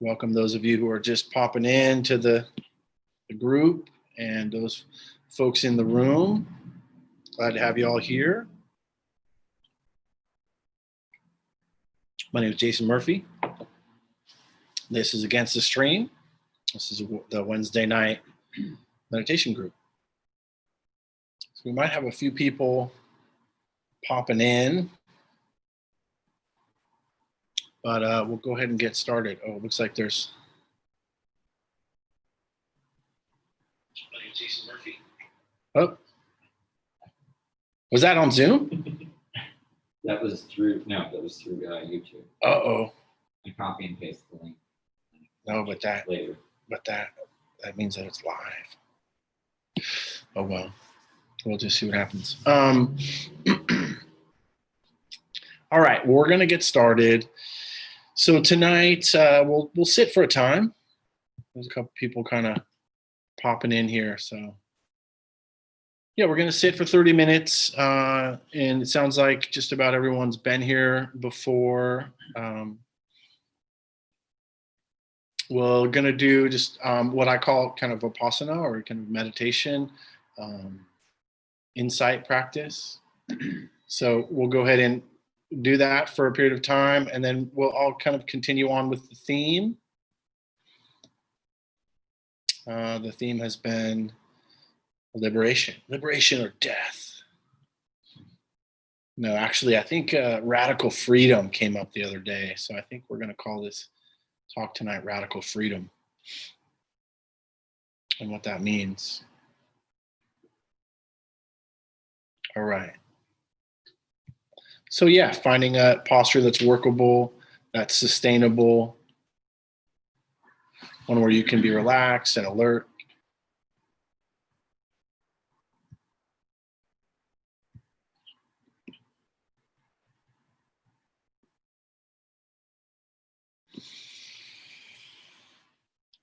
Welcome those of you who are just popping in to the group and those folks in the room. Glad to have you all here. My name is Jason Murphy. This is Against the Stream. This is the Wednesday night meditation group. So we might have a few people popping in, but we'll go ahead and get started. Oh, it looks like there's... My name is Jason Murphy. Oh. Was that on Zoom? That was through YouTube. Uh-oh. I copy and paste the link. No, but that means that it's live. Oh well. We'll just see what happens. All right, well, we're gonna get started. So tonight we'll sit for a time. There's a couple people kind of popping in here, so yeah, we're going to sit for 30 minutes, and it sounds like just about everyone's been here before. We're going to do just what I call kind of vipassana, or kind of meditation, insight practice. So we'll go ahead and do that for a period of time, and then we'll all kind of continue on with the theme. The theme has been liberation or death. No, actually, I think radical freedom came up the other day. So I think we're going to call this talk tonight Radical Freedom and what that means. All right. So yeah, finding a posture that's workable, that's sustainable, one where you can be relaxed and alert.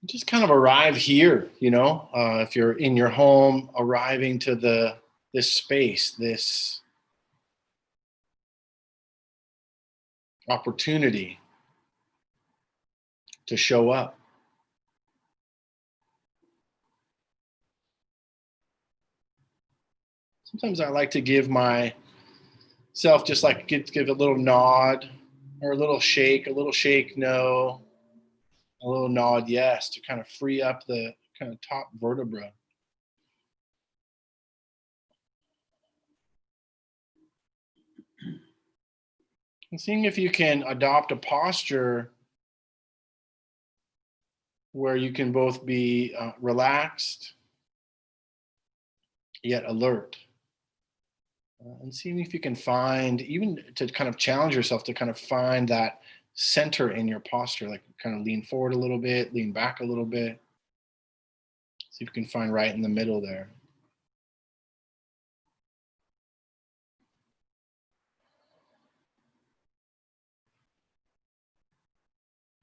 Just kind of arrive here, if you're in your home, arriving to this space, this opportunity to show up. Sometimes I like to give myself just like give a little nod or a little shake no, a little nod yes, to kind of free up the kind of top vertebra. And seeing if you can adopt a posture where you can both be relaxed yet alert. And seeing if you can find, even to kind of challenge yourself to kind of find that center in your posture, like kind of lean forward a little bit, lean back a little bit. See if you can find right in the middle there.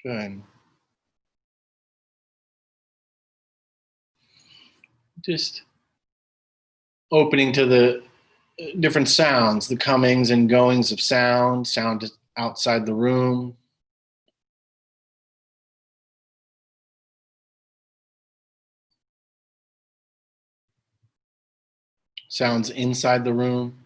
Good. Just opening to the different sounds, the comings and goings of sound outside the room. Sounds inside the room.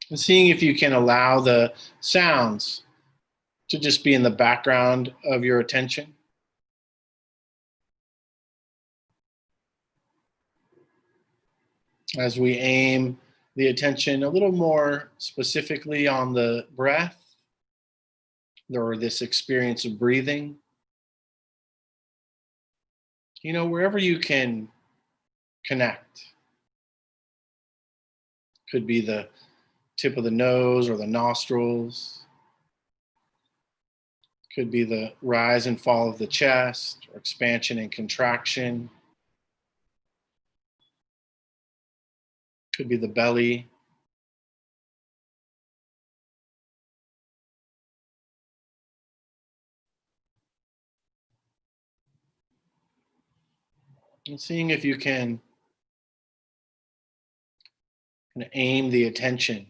And seeing if you can allow the sounds to just be in the background of your attention. As we aim the attention a little more specifically on the breath or this experience of breathing. Wherever you can connect. Could be the tip of the nose or the nostrils. Could be the rise and fall of the chest or expansion and contraction. Could be the belly. And seeing if you can kind of aim the attention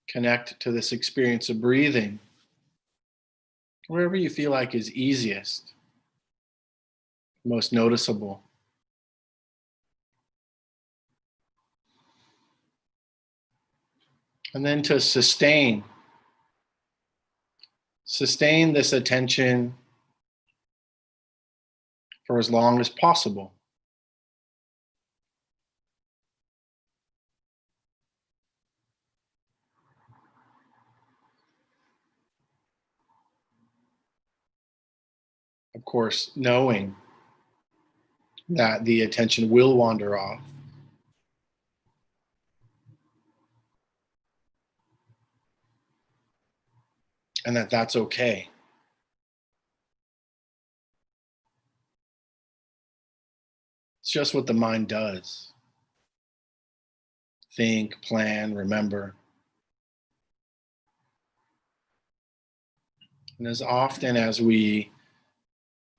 connect to this experience of breathing wherever you feel like is easiest, most noticeable. And then to sustain this attention for as long as possible. Of course, knowing that the attention will wander off. And that's okay. It's just what the mind does. Think, plan, remember. And as often as we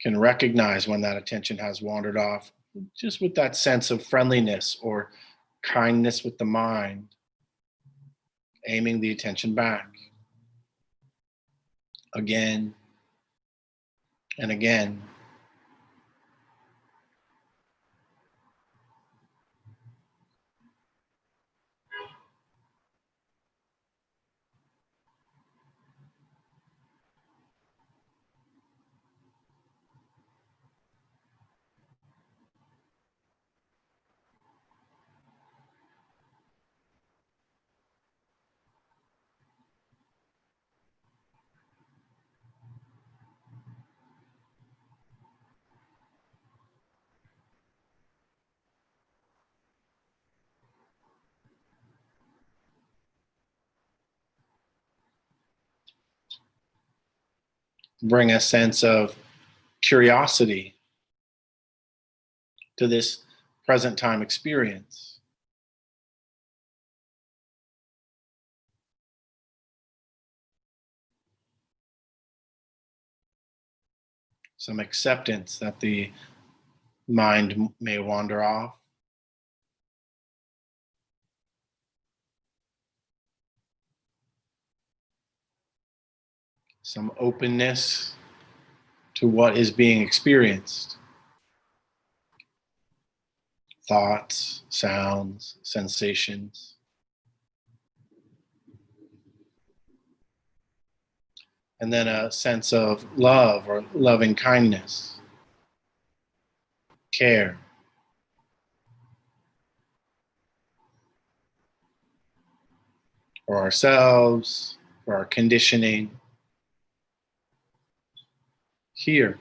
can recognize when that attention has wandered off, just with that sense of friendliness or kindness with the mind, aiming the attention back again and again. Bring a sense of curiosity to this present time experience. Some acceptance that the mind may wander off. Some openness to what is being experienced. Thoughts, sounds, sensations. And then a sense of love or loving kindness, care. For ourselves, for our conditioning. Here.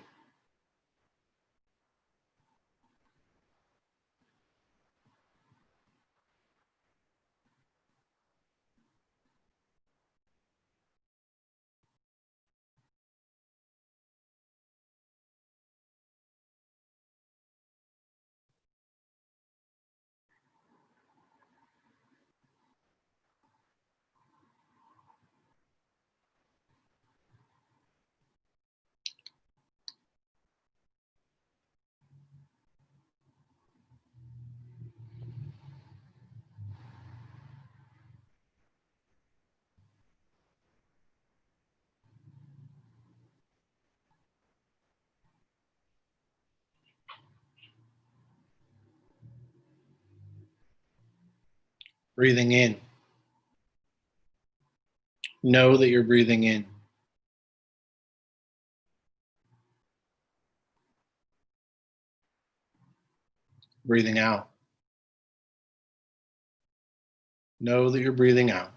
Breathing in. Know that you're breathing in. Breathing out. Know that you're breathing out.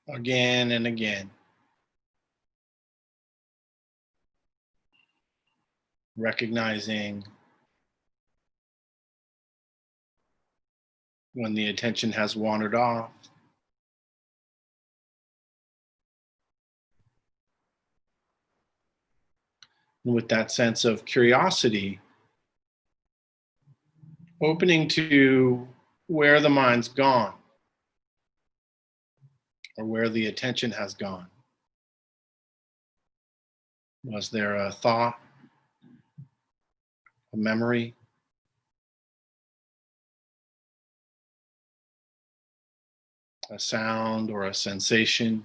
Again and again. Recognizing when the attention has wandered off. And with that sense of curiosity, opening to where the mind's gone or where the attention has gone. Was there a thought, a memory, a sound, or a sensation?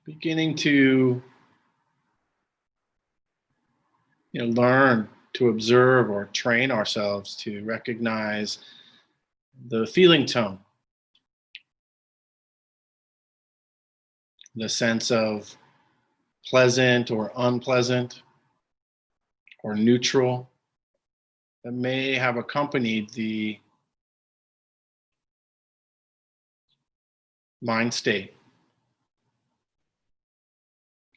beginning to learn to observe or train ourselves to recognize the feeling tone, the sense of pleasant or unpleasant or neutral that may have accompanied the mind state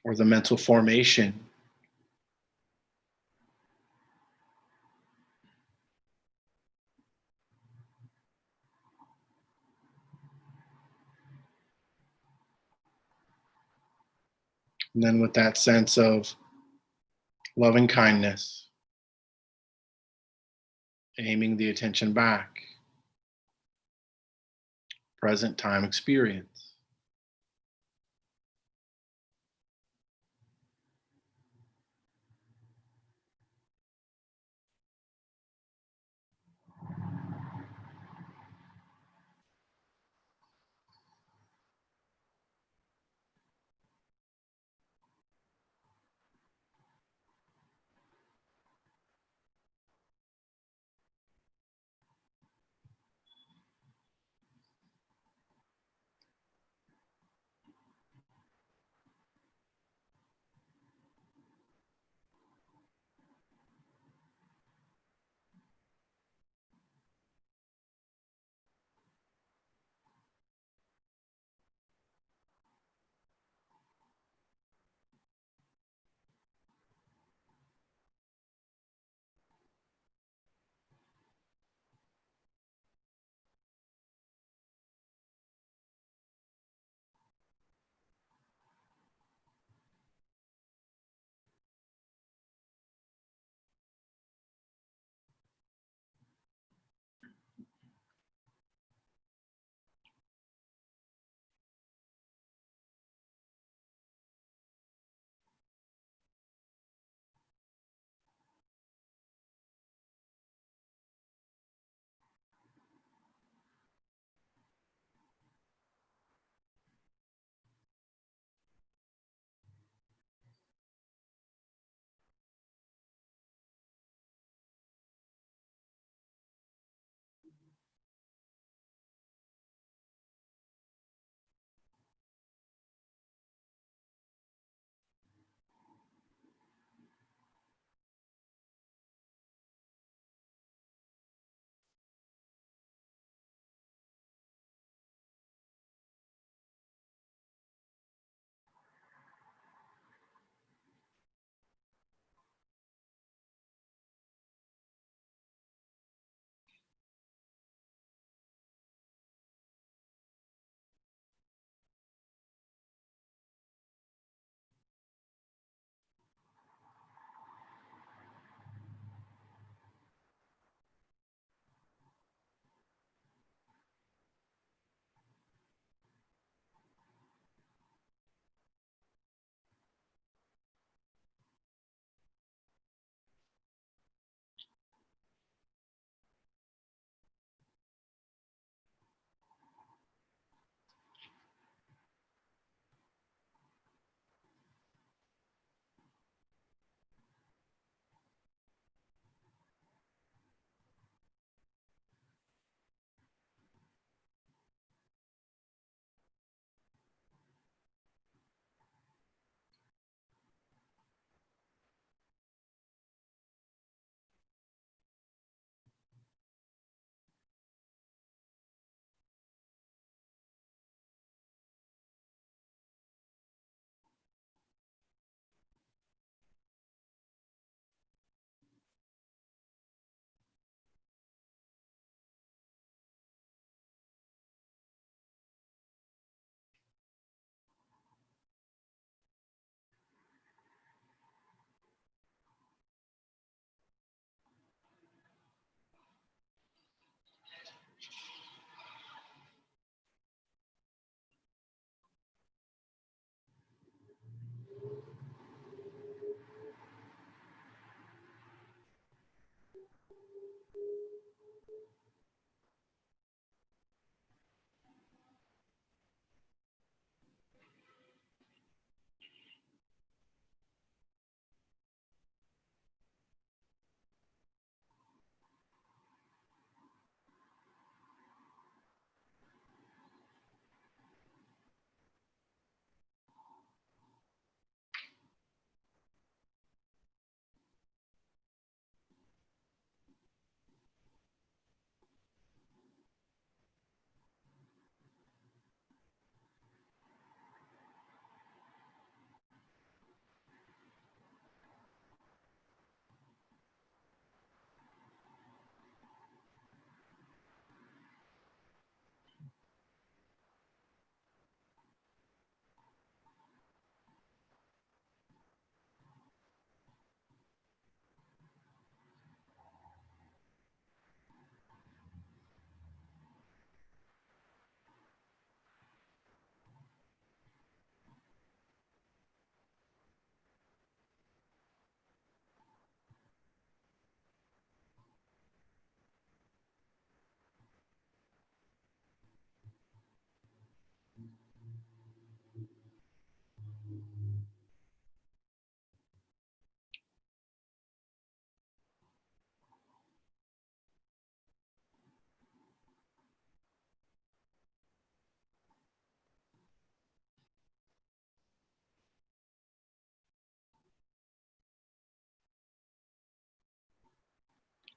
or the mental formation. And then with that sense of loving kindness, aiming the attention back, present time experience.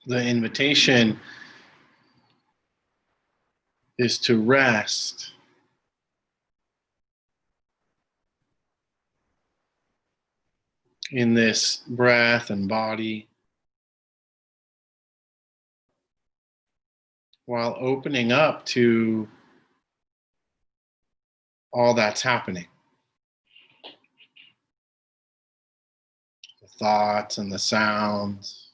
The invitation is to rest in this breath and body while opening up to all that's happening. The thoughts and the sounds,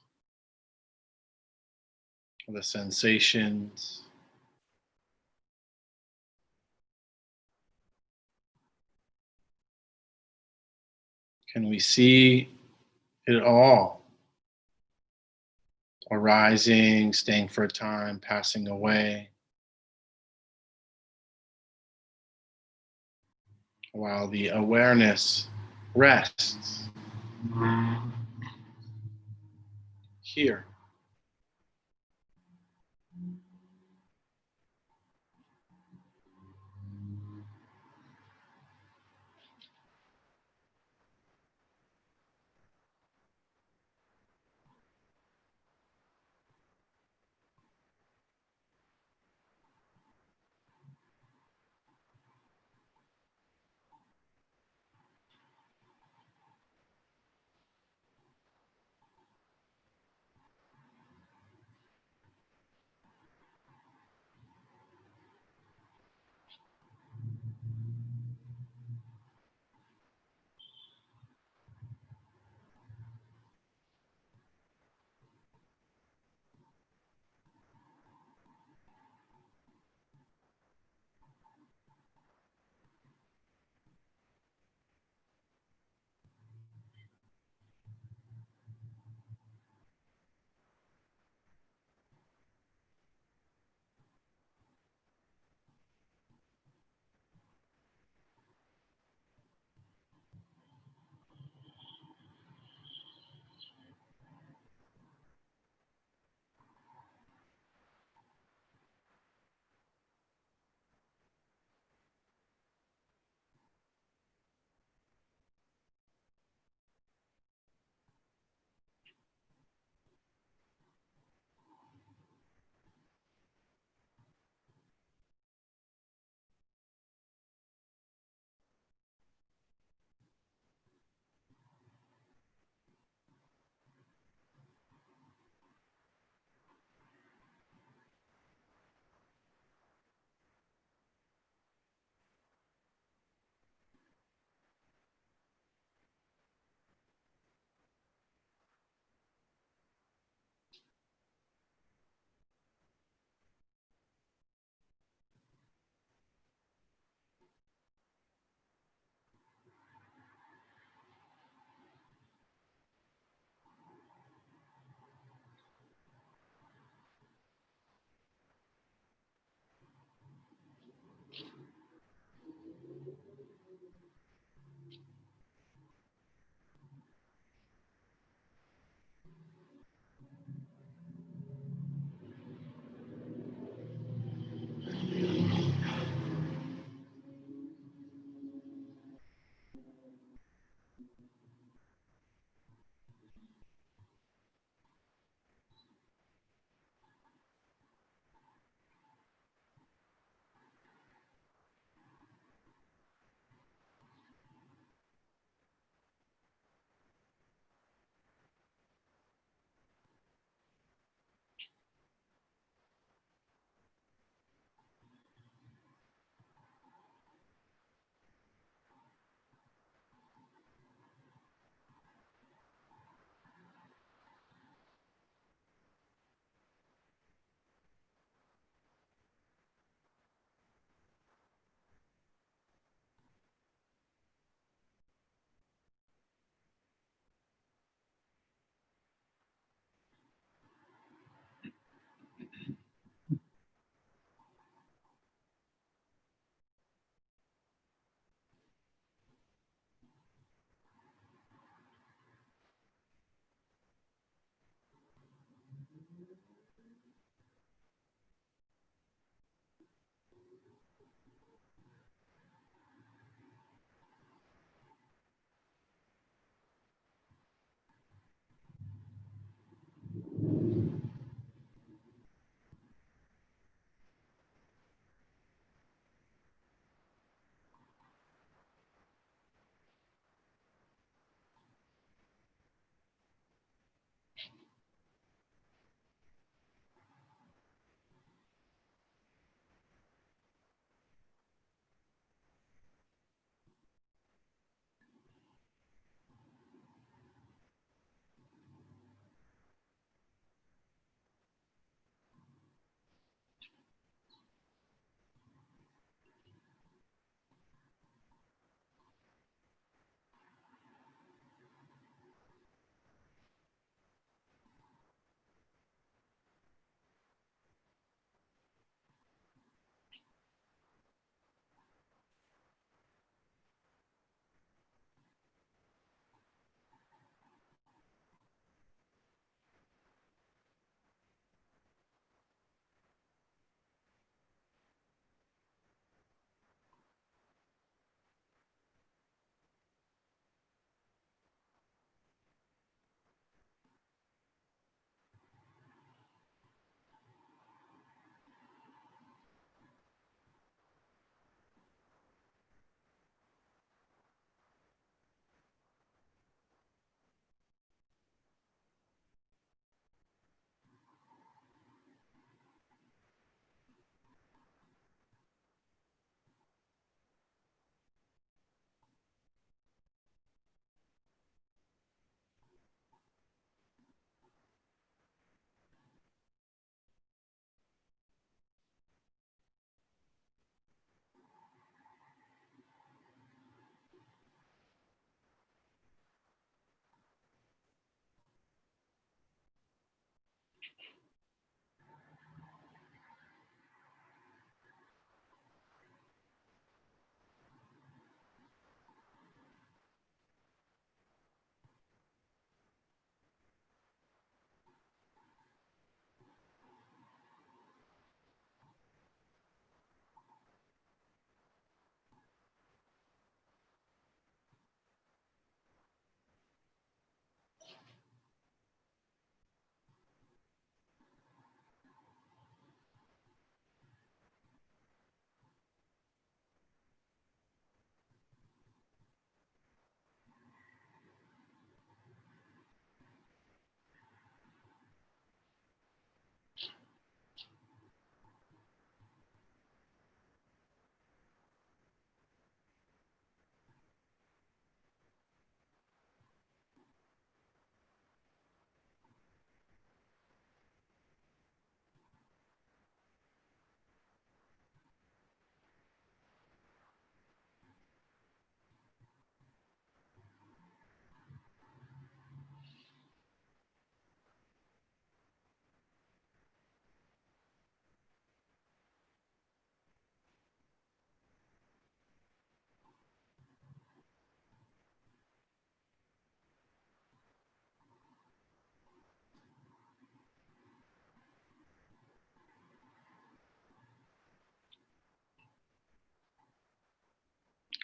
the sensations. Can we see it all arising, staying for a time, passing away, while the awareness rests here?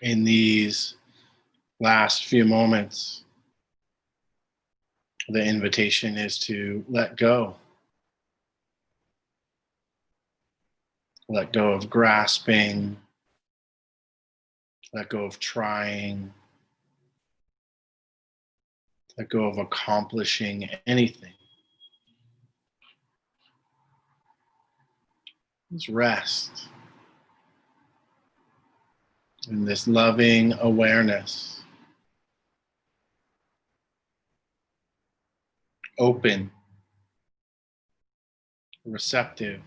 in these last few moments, the invitation is to let go. Let go of grasping. Let go of trying. Let go of accomplishing anything. Just rest in this loving awareness. Open, receptive.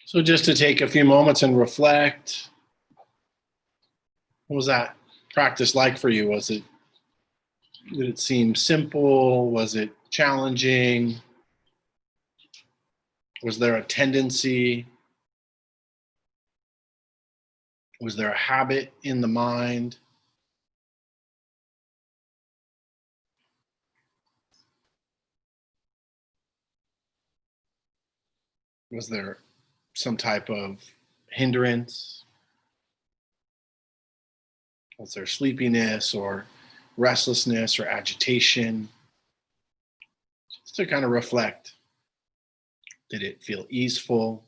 So just to take a few moments and reflect, what was that practice like for you? Did it seem simple? Was it challenging? Was there a tendency? Was there a habit in the mind? Was there some type of hindrance? Was there sleepiness or restlessness or agitation? Just to kind of reflect. Did it feel easeful,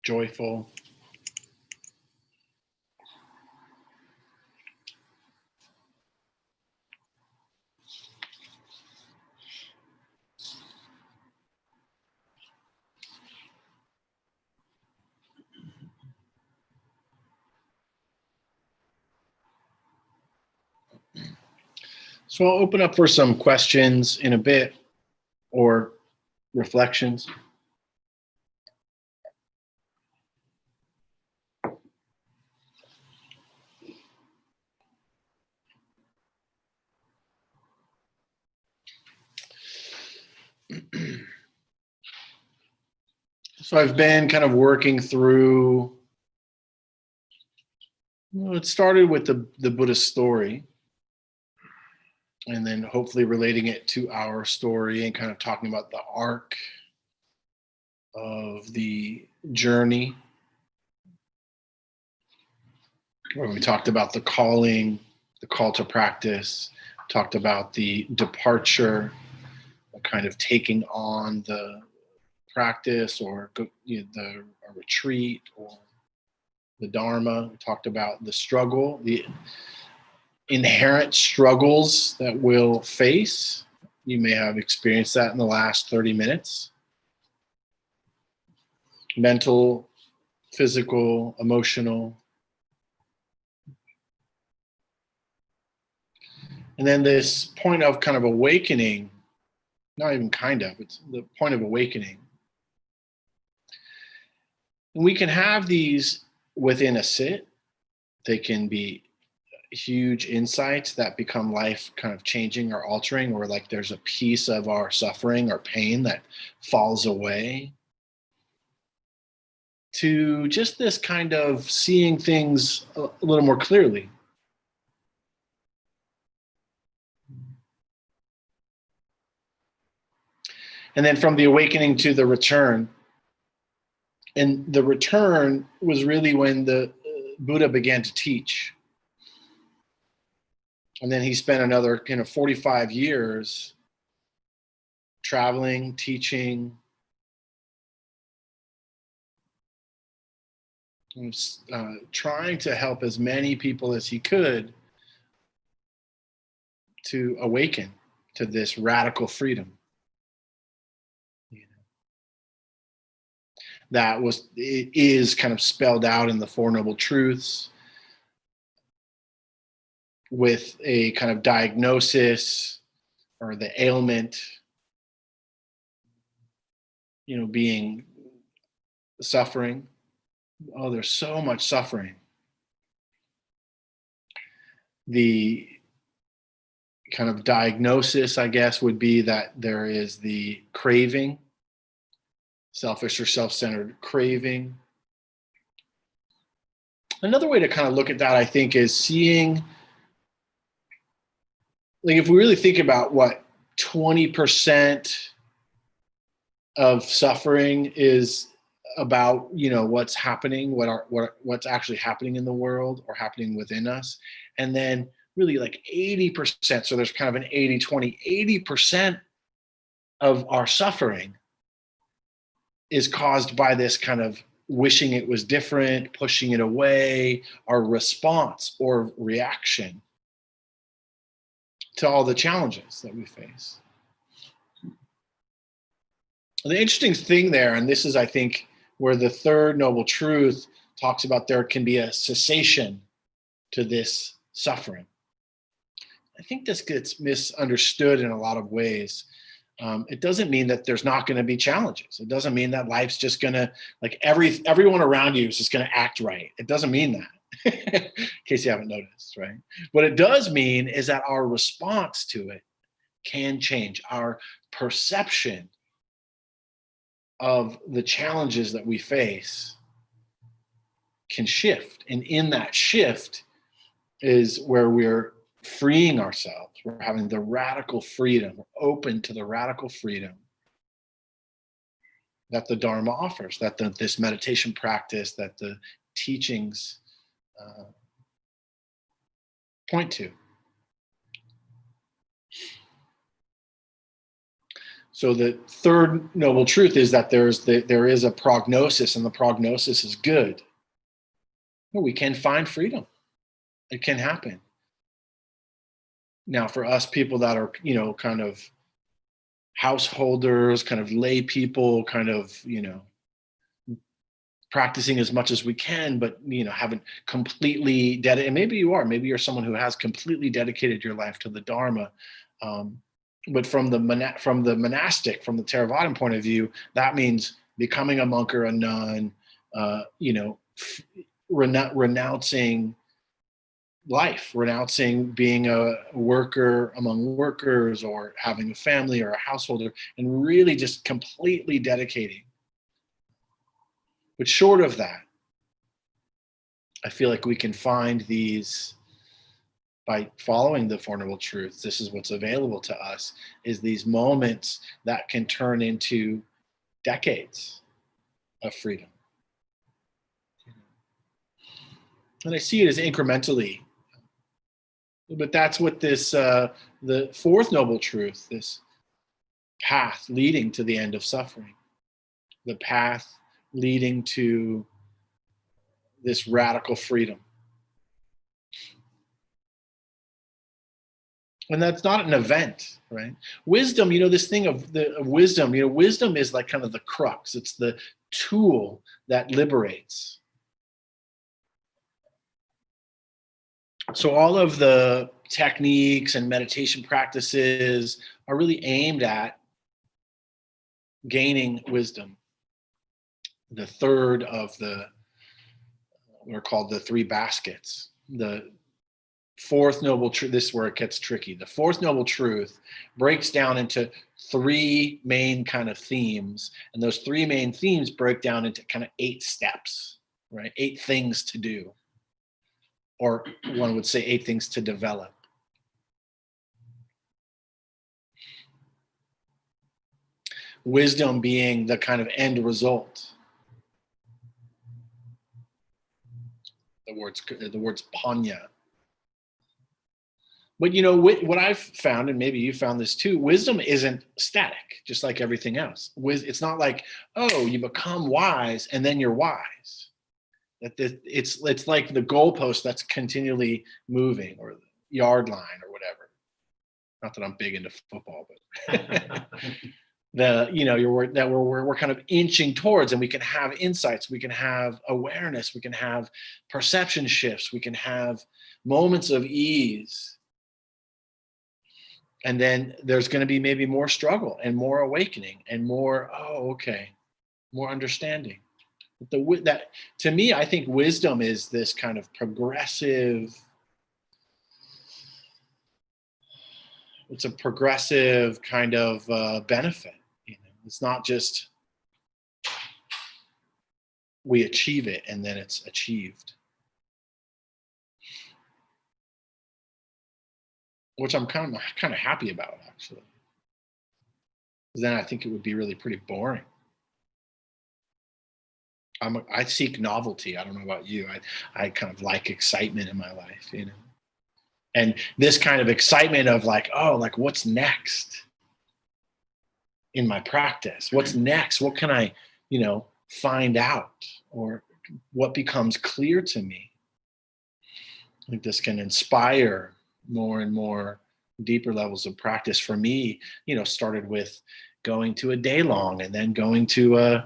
joyful? So I'll open up for some questions in a bit or reflections. So I've been kind of working through, it started with the Buddhist story, and then hopefully relating it to our story and kind of talking about the arc of the journey, where we talked about the calling, the call to practice, talked about the departure, the kind of taking on the practice or the a retreat or the Dharma. We talked about the struggle, the inherent struggles that we'll face. You may have experienced that in the last 30 minutes. Mental, physical, emotional. And then this point of kind of awakening, not even kind of, it's the point of awakening. And we can have these within a sit. They can be huge insights that become life kind of changing or altering, or like there's a piece of our suffering or pain that falls away, to just this kind of seeing things a little more clearly. And then from the awakening to the return. And the return was really when the Buddha began to teach. And then he spent another 45 years traveling, teaching, trying to help as many people as he could to awaken to this radical freedom. It is kind of spelled out in the Four Noble Truths, with a kind of diagnosis or the ailment, being suffering. Oh, there's so much suffering. The kind of diagnosis, I guess, would be that there is the craving, selfish or self-centered craving. Another way to kind of look at that, I think, is seeing, like, if we really think about what 20% of suffering is about, what's happening, what's actually happening in the world or happening within us, and then really like 80%. So there's kind of an 80-20, 80% of our suffering is caused by this kind of wishing it was different, pushing it away, our response or reaction to all the challenges that we face. The interesting thing there, and this is, I think, where the third noble truth talks about there can be a cessation to this suffering. I think this gets misunderstood in a lot of ways. It doesn't mean that there's not going to be challenges. It doesn't mean that life's just going to, like, everyone around you is just going to act right. It doesn't mean that, in case you haven't noticed, right? What it does mean is that our response to it can change. Our perception of the challenges that we face can shift. And in that shift is where we're freeing ourselves. We're having the radical freedom. We're open to the radical freedom that the Dharma offers, that this meditation practice, that the teachings point to. So the third noble truth is that there is a prognosis, and the prognosis is good. We can find freedom. It can happen. Now, for us people that are, kind of householders, kind of lay people, kind of, practicing as much as we can, but haven't completely dedicated. And maybe you are. Maybe you're someone who has completely dedicated your life to the Dharma. But from the monastic, from the Theravadan point of view, that means becoming a monk or a nun. Renouncing life, renouncing being a worker among workers, or having a family or a householder, and really just completely dedicating. But short of that, I feel like we can find these by following the Four Noble Truths. This is what's available to us, is these moments that can turn into decades of freedom. And I see it as incrementally. But that's what this, the fourth noble truth, this path leading to the end of suffering, the path leading to this radical freedom. And that's not an event, right? Wisdom, this thing of wisdom, wisdom is like kind of the crux. It's the tool that liberates. So all of the techniques and meditation practices are really aimed at gaining wisdom. The third of we're called the three baskets. The fourth noble truth, this is where it gets tricky. The fourth noble truth breaks down into three main kind of themes. And those three main themes break down into kind of 8 steps, right? 8 things to do. Or one would say 8 things to develop. Wisdom being the kind of end result. The words panya. But what I've found, and maybe you found this too, wisdom isn't static, just like everything else. It's not like, oh, you become wise and then you're wise. It's like the goalpost that's continually moving, or the yard line, or whatever. Not that I'm big into football, but we're kind of inching towards, and we can have insights, we can have awareness, we can have perception shifts, we can have moments of ease. And then there's going to be maybe more struggle and more awakening and more, more understanding. That, to me, I think wisdom is this kind of progressive. It's a progressive kind of benefit. It's not just we achieve it and then it's achieved. Which I'm kind of happy about, actually. Then I think it would be really pretty boring. I seek novelty. I don't know about you. I kind of like excitement in my life, And this kind of excitement of like what's next in my practice? What's next? What can I, find out? Or what becomes clear to me? I think this can inspire more and more deeper levels of practice. For me, started with going to a day long, and then going to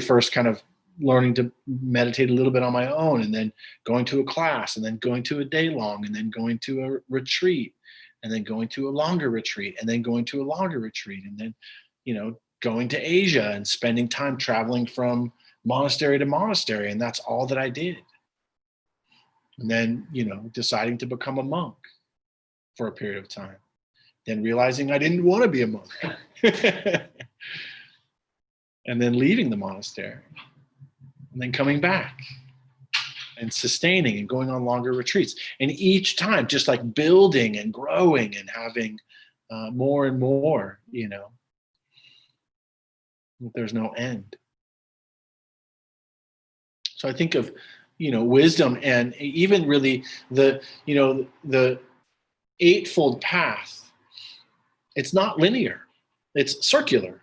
first kind of learning to meditate a little bit on my own, and then going to a class, and then going to a day long, and then going to a retreat, and then going to a longer retreat, and then going to a longer retreat, and then, going to Asia and spending time traveling from monastery to monastery. And that's all that I did. And then, deciding to become a monk for a period of time, then realizing I didn't want to be a monk. And then leaving the monastery, and then coming back and sustaining and going on longer retreats. And each time just like building and growing and having more and more, there's no end. So I think of, wisdom, and even really the Eightfold Path. It's not linear, it's circular.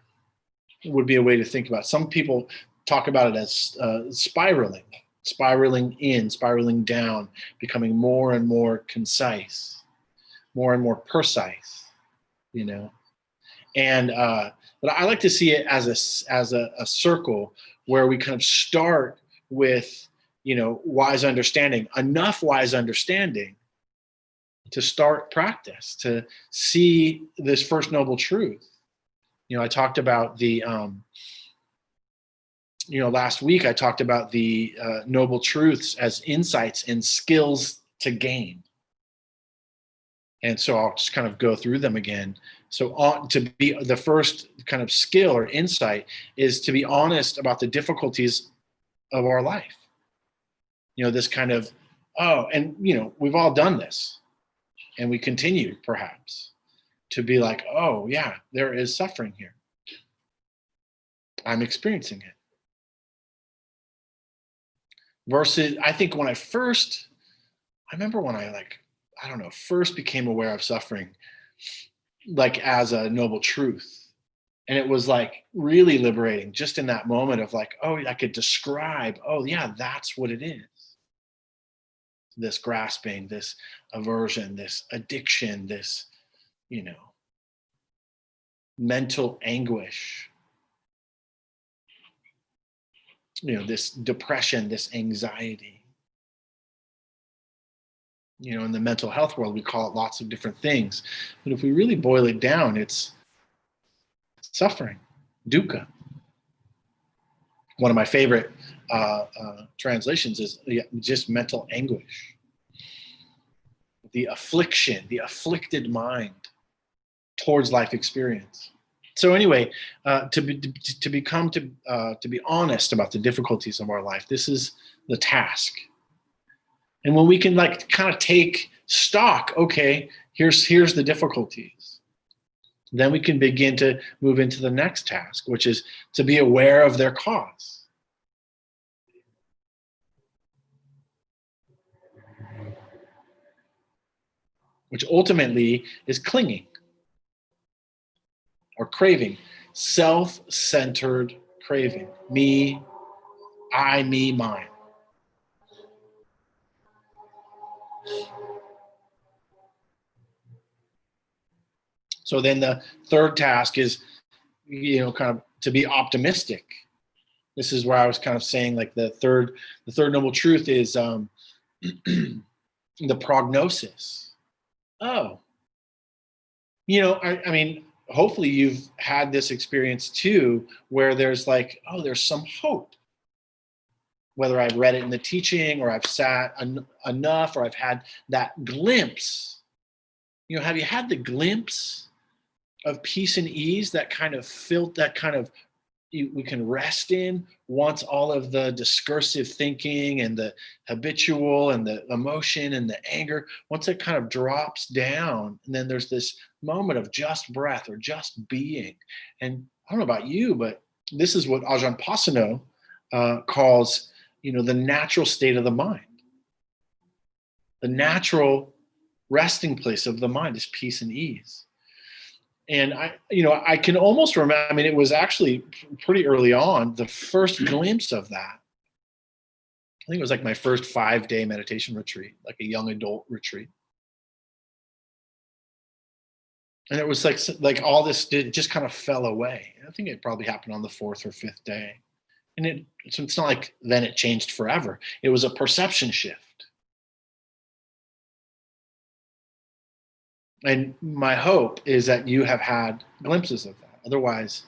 It would be a way to think about it. Some people talk about it as spiraling in, spiraling down, becoming more and more concise, more and more precise, And But I like to see it as a circle where we kind of start with, wise understanding, enough wise understanding to start practice, to see this first noble truth. I talked about the, last week I talked about the noble truths as insights and skills to gain. And so I'll just kind of go through them again. So to be the first kind of skill or insight is to be honest about the difficulties of our life. This kind of, and we've all done this, and we continue perhaps to be like, oh yeah, there is suffering here. I'm experiencing it. Versus, I think I remember when I first became aware of suffering, like as a noble truth. And it was like really liberating just in that moment of like, oh, I could describe, oh yeah, that's what it is. This grasping, this aversion, this addiction, this, mental anguish, this depression, this anxiety. In the mental health world, we call it lots of different things. But if we really boil it down, it's suffering, dukkha. One of my favorite translations is just mental anguish. The affliction, the afflicted mind towards life experience. So anyway, to be honest about the difficulties of our life, this is the task. And when we can kind of take stock, okay, here's the difficulties, then we can begin to move into the next task, which is to be aware of their cause. Which ultimately is clinging or craving, self-centered craving. Me, I, me, mine. So then the third task is, kind of to be optimistic. This is where I was kind of saying like the third noble truth is the prognosis. Oh, I mean, hopefully you've had this experience too, where there's like, oh, there's some hope. Whether I've read it in the teaching or I've sat enough or I've had that glimpse. Have you had the glimpse of peace and ease that kind of we can rest in once all of the discursive thinking and the habitual and the emotion and the anger, once it kind of drops down, and then there's this moment of just breath or just being. And I don't know about you, but this is what Ajahn Pasanno calls, the natural state of the mind. The natural resting place of the mind is peace and ease. And I can almost remember, I mean, it was actually pretty early on, the first glimpse of that. I think it was like my first 5-day meditation retreat, like a young adult retreat. And it was like all this just kind of fell away. I think it probably happened on the 4th or 5th day. And so it's not like then it changed forever. It was a perception shift. And my hope is that you have had glimpses of that. Otherwise,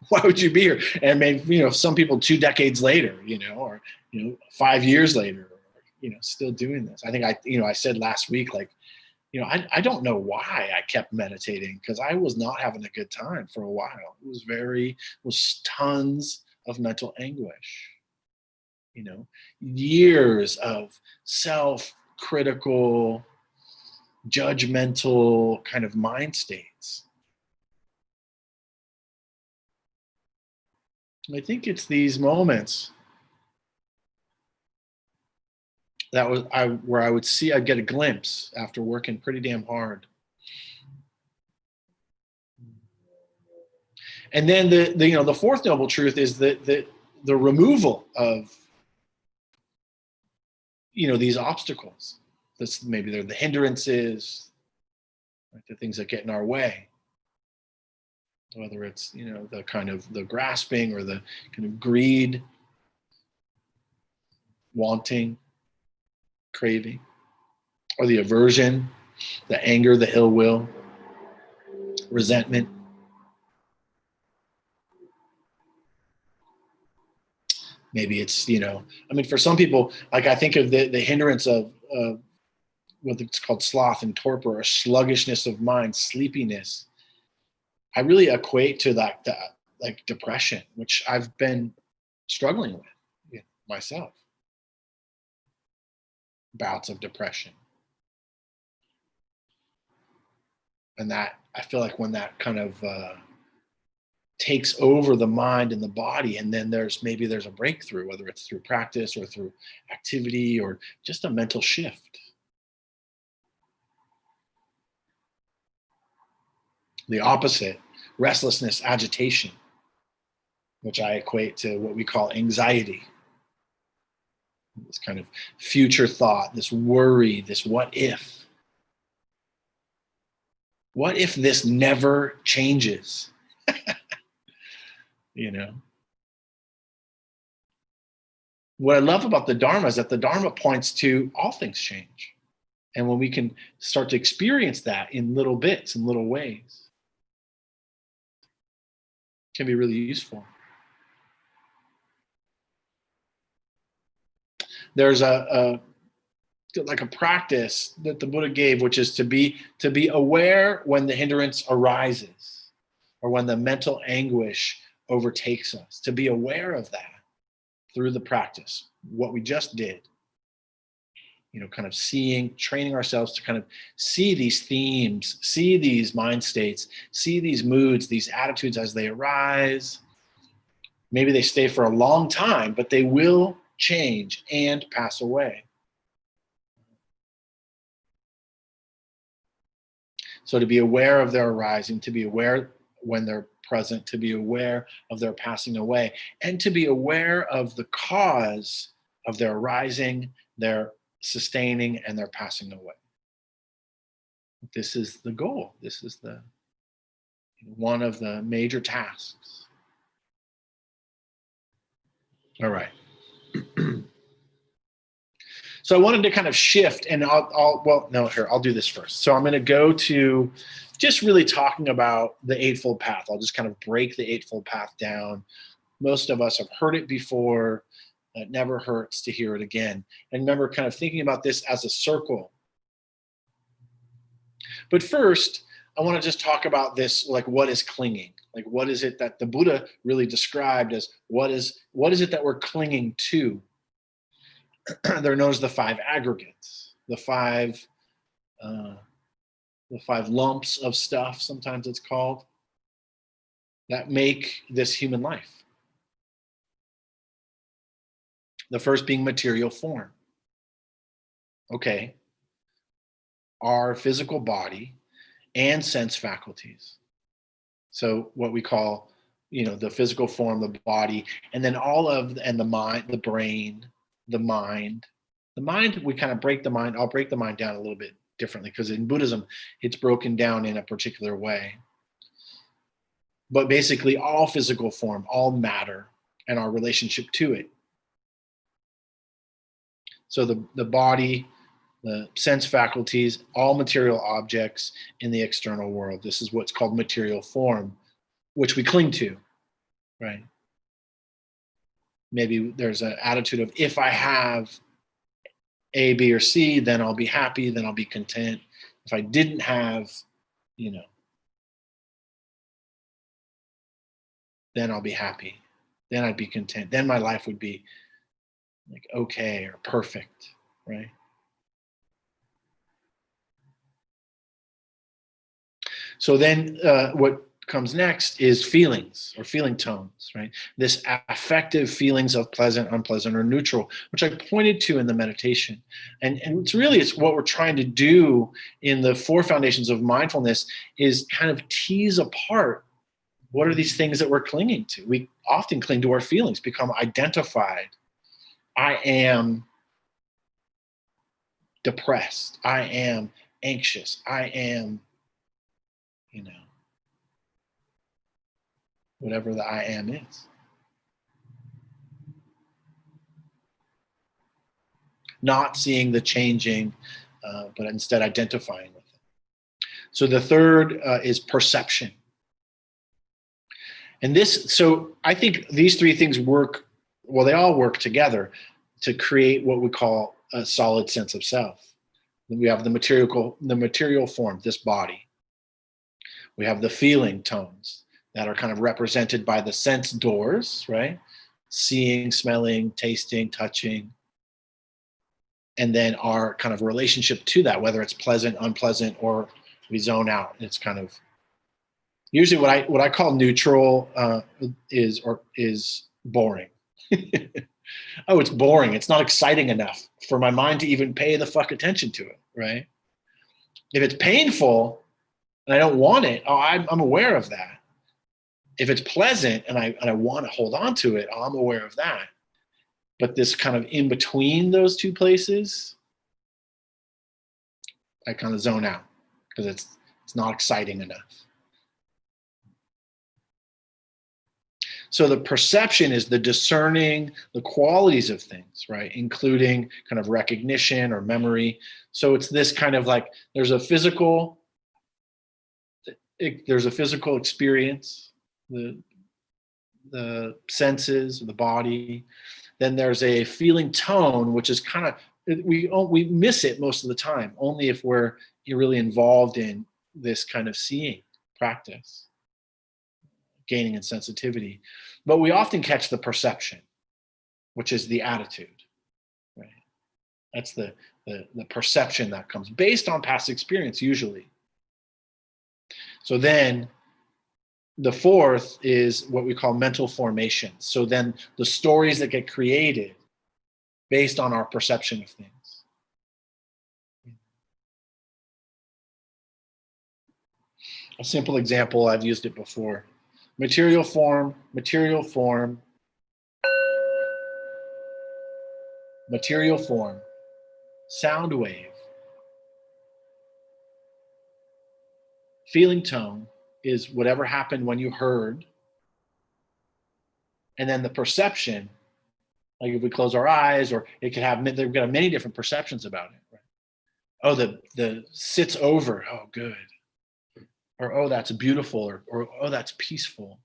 why would you be here? And maybe, some people 2 decades later, or, 5 years later, still doing this. I think I said last week, like, I don't know why I kept meditating, because I was not having a good time for a while. It was tons of mental anguish, years of self-critical, judgmental kind of mind states. I think it's these moments where I'd get a glimpse after working pretty damn hard. And then the fourth noble truth is the removal of these obstacles. Maybe they're the hindrances, right, the things that get in our way. whether it's, the kind of the grasping or the kind of greed, wanting, craving, or the aversion, the anger, the ill will, resentment. Maybe it's, for some people, like I think of the hindrance of what it's called sloth and torpor, or sluggishness of mind, sleepiness. I really equate to that like depression, which I've been struggling with myself. Bouts of depression. And that, I feel like when that kind of takes over the mind and the body, and then there's a breakthrough, whether it's through practice or through activity or just a mental shift. The opposite, restlessness, agitation, which I equate to what we call anxiety. This kind of future thought, this worry, this what if. What if this never changes? What I love about the Dharma is that the Dharma points to all things change. And when we can start to experience that in little bits, in little ways, it can be really useful. There's a practice that the Buddha gave, which is to be aware when the hindrance arises or when the mental anguish overtakes us, to be aware of that through the practice, what we just did. Kind of training ourselves to kind of see these themes, see these mind states, see these moods, these attitudes as they arise. Maybe they stay for a long time, but they will change and pass away. So to be aware of their arising, to be aware when they're present, to be aware of their passing away, and to be aware of the cause of their arising, their sustaining, and their passing away. This is the goal. This is one of the major tasks. All right. So I wanted to kind of shift, and I'll do this first. So I'm going to go to just really talking about the Eightfold Path. I'll just kind of break the Eightfold Path down. Most of us have heard it before. It never hurts to hear it again. And remember, kind of thinking about this as a circle. But first, I want to just talk about this, like what is clinging? Like what is it that the Buddha really described as what is it that we're clinging to? They're known as the five aggregates, the five lumps of stuff, sometimes it's called, that make this human life. The first being material form. Okay. Our physical body and sense faculties. So what we call, the physical form, the body, and then the mind, the brain, the mind. The mind, we kind of break the mind. I'll break the mind down a little bit differently because in Buddhism, it's broken down in a particular way. But basically all physical form, all matter, and our relationship to it. So the body, the sense faculties, all material objects in the external world. This is what's called material form, which we cling to, right? Maybe there's an attitude of, if I have A, B, or C, then I'll be happy, then I'll be content. If I didn't have, then I'll be happy. Then I'd be content. Then my life would be like okay or perfect, right? So then what comes next is feelings or feeling tones, right? This affective feelings of pleasant, unpleasant, or neutral, which I pointed to in the meditation. And it's what we're trying to do in the four foundations of mindfulness is kind of tease apart what are these things that we're clinging to. We often cling to our feelings, become identified. I am depressed. I am anxious. I am, whatever the I am is. Not seeing the changing, but instead identifying with it. So the third is perception. And so I think these three things work, well, they all work together to create what we call a solid sense of self. We have the material form, this body. We have the feeling tones that are kind of represented by the sense doors, right? Seeing, smelling, tasting, touching. And then our kind of relationship to that, whether it's pleasant, unpleasant, or we zone out. It's kind of usually what I call neutral is boring. Oh, it's boring. It's not exciting enough for my mind to even pay the fuck attention to it, right? If it's painful and I don't want it, I'm aware of that. If it's pleasant and I want to hold on to it, I'm aware of that. But this kind of in between those two places, I kind of zone out because it's not exciting enough. So the perception is the discerning the qualities of things, right? Including kind of recognition or memory. So it's this kind of like there's a physical experience, the senses, the body. Then there's a feeling tone, which is kind of we miss it most of the time, only if you're really involved in this kind of seeing practice, gaining in sensitivity. But we often catch the perception, which is the attitude, right? That's the perception that comes based on past experience usually. So then the fourth is what we call mental formation. So then the stories that get created based on our perception of things. A simple example, I've used it before. Material form, material form, material form, sound wave, feeling tone is whatever happened when you heard. And then the perception, like if we close our eyes, or it could have, they've got many different perceptions about it. Right? Oh, the sits over, oh, good. Or, oh, that's beautiful, or oh, that's peaceful.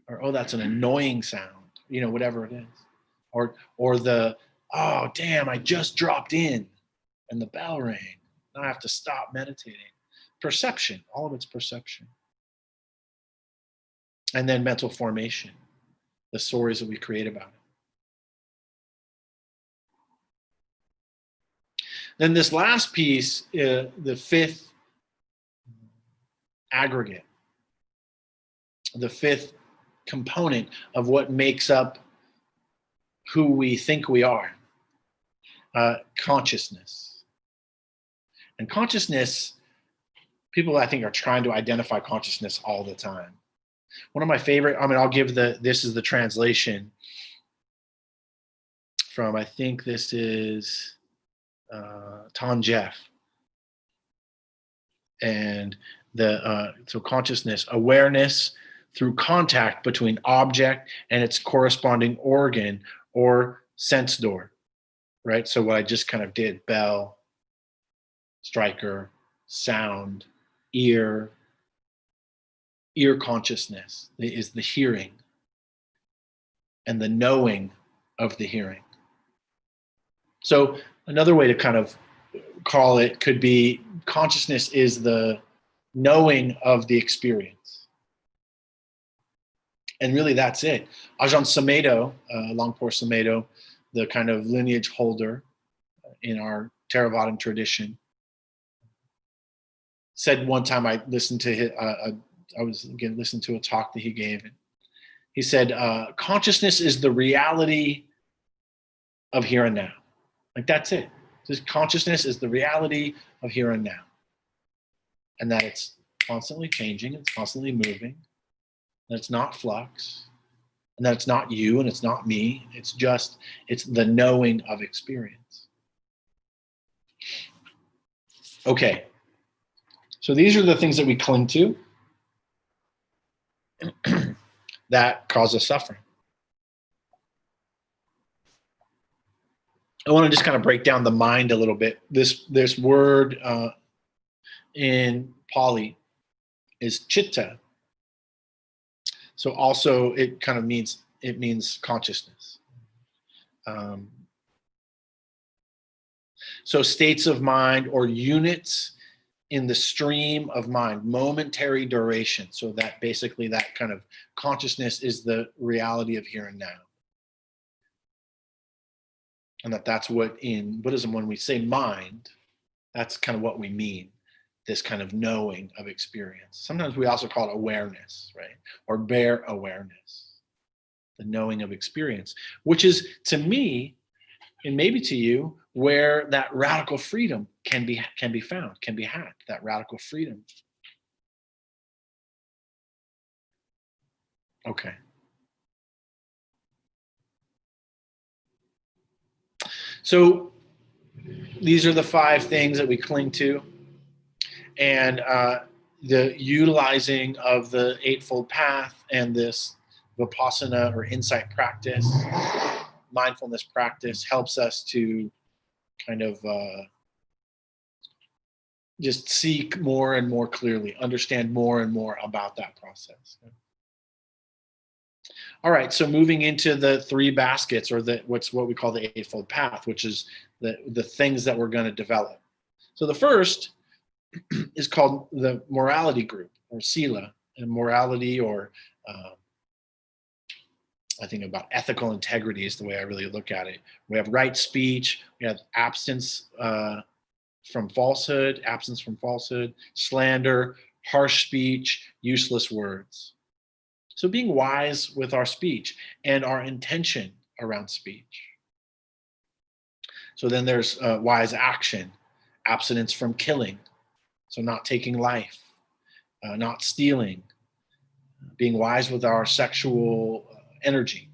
Or, oh, that's an annoying sound, whatever it is. Or the, oh, damn, I just dropped in and the bell rang. Now I have to stop meditating. Perception, all of it's perception. And then mental formation, the stories that we create about it. Then this last piece, the fifth aggregate, the fifth component of what makes up who we think we are, consciousness. And consciousness, people I think are trying to identify consciousness all the time. One of my favorite, I'll give this is the translation from, I think this is Tom Jeff. And so consciousness, awareness through contact between object and its corresponding organ or sense door, right? So what I just kind of did, bell, striker, sound, ear consciousness is the hearing and the knowing of the hearing. So another way to kind of call it could be consciousness is the knowing of the experience. And really that's it. Ajahn Sumedho, Longpo Sumedho, the kind of lineage holder in our Theravadan tradition, said one time I listened to listening to a talk that he gave. And he said, consciousness is the reality of here and now. Like that's it. Just consciousness is the reality of here and now. And that it's constantly changing, it's constantly moving, that it's not flux, and that it's not you and it's not me. It's the knowing of experience. Okay. So these are the things that we cling to. that cause us suffering. I want to just kind of break down the mind a little bit. This word in Pali is chitta. So also it kind of means consciousness. So states of mind or units in the stream of mind, momentary duration. So that basically that kind of consciousness is the reality of here and now. And that's what in Buddhism, when we say mind, that's kind of what we mean. This kind of knowing of experience. Sometimes we also call it awareness, right? Or bare awareness, the knowing of experience, which is to me, and maybe to you, where that radical freedom can be found, can be had, that radical freedom. Okay. So these are the 5 things that we cling to. And the utilizing of the Eightfold Path and this Vipassana or insight practice, mindfulness practice, helps us to kind of just seek more and more clearly, understand more and more about that process. All right, so moving into the 3 baskets, or what we call the Eightfold Path, which is the things that we're going to develop. So the first is called the morality group, or sila, and morality, or I think about ethical integrity is the way I really look at it. We have right speech, we have absence from falsehood, slander, harsh speech, useless words. So being wise with our speech and our intention around speech. So then there's wise action, abstinence from killing, so not taking life, not stealing, being wise with our sexual energy,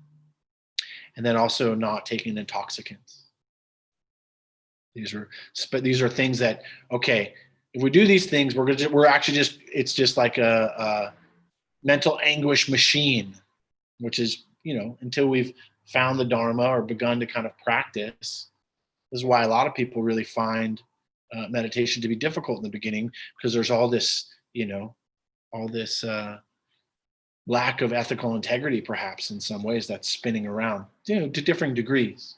and then also not taking intoxicants. These are things that, okay, if we do these things, it's just like a mental anguish machine, which is, until we've found the Dharma or begun to kind of practice. This is why a lot of people really find meditation to be difficult in the beginning, because there's all this, lack of ethical integrity, perhaps in some ways, that's spinning around, to differing degrees.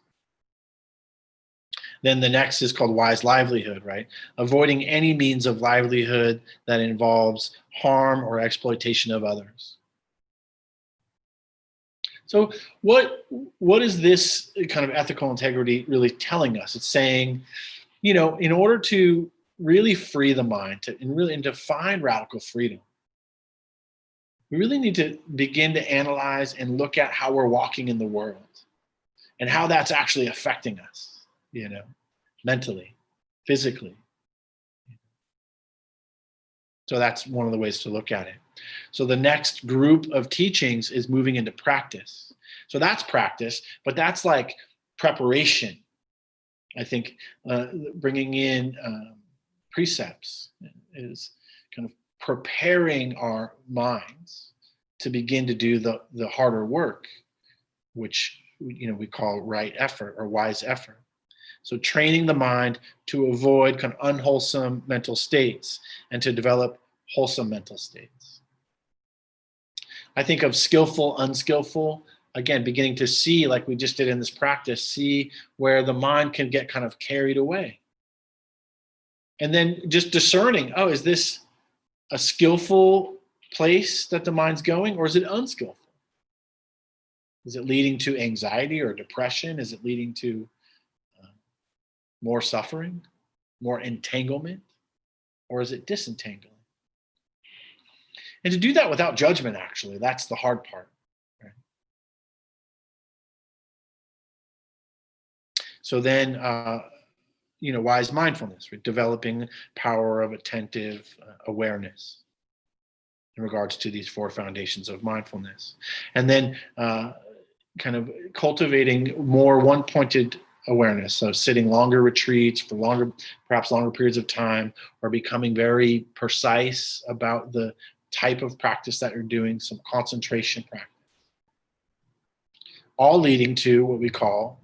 Then the next is called wise livelihood, right? Avoiding any means of livelihood that involves harm or exploitation of others. So what is this kind of ethical integrity really telling us? It's saying, in order to really free the mind, and to find radical freedom, we really need to begin to analyze and look at how we're walking in the world and how that's actually affecting us, mentally, physically. So that's one of the ways to look at it. So the next group of teachings is moving into practice. So that's practice, but that's like preparation. I think bringing in precepts is kind of preparing our minds to begin to do the harder work, which we call right effort or wise effort. So training the mind to avoid kind of unwholesome mental states and to develop wholesome mental states. I think of skillful, unskillful, again, beginning to see, like we just did in this practice, see where the mind can get kind of carried away. And then just discerning, is this a skillful place that the mind's going, or is it unskillful? Is it leading to anxiety or depression? Is it leading to more suffering, more entanglement, or is it disentangling? And to do that without judgment, actually, that's the hard part. Right? So then, wise mindfulness, right? Developing power of attentive awareness in regards to these 4 foundations of mindfulness. And then kind of cultivating more one-pointed awareness. So sitting longer retreats for perhaps longer periods of time, or becoming very precise about the type of practice that you're doing, some concentration practice. all leading to what we call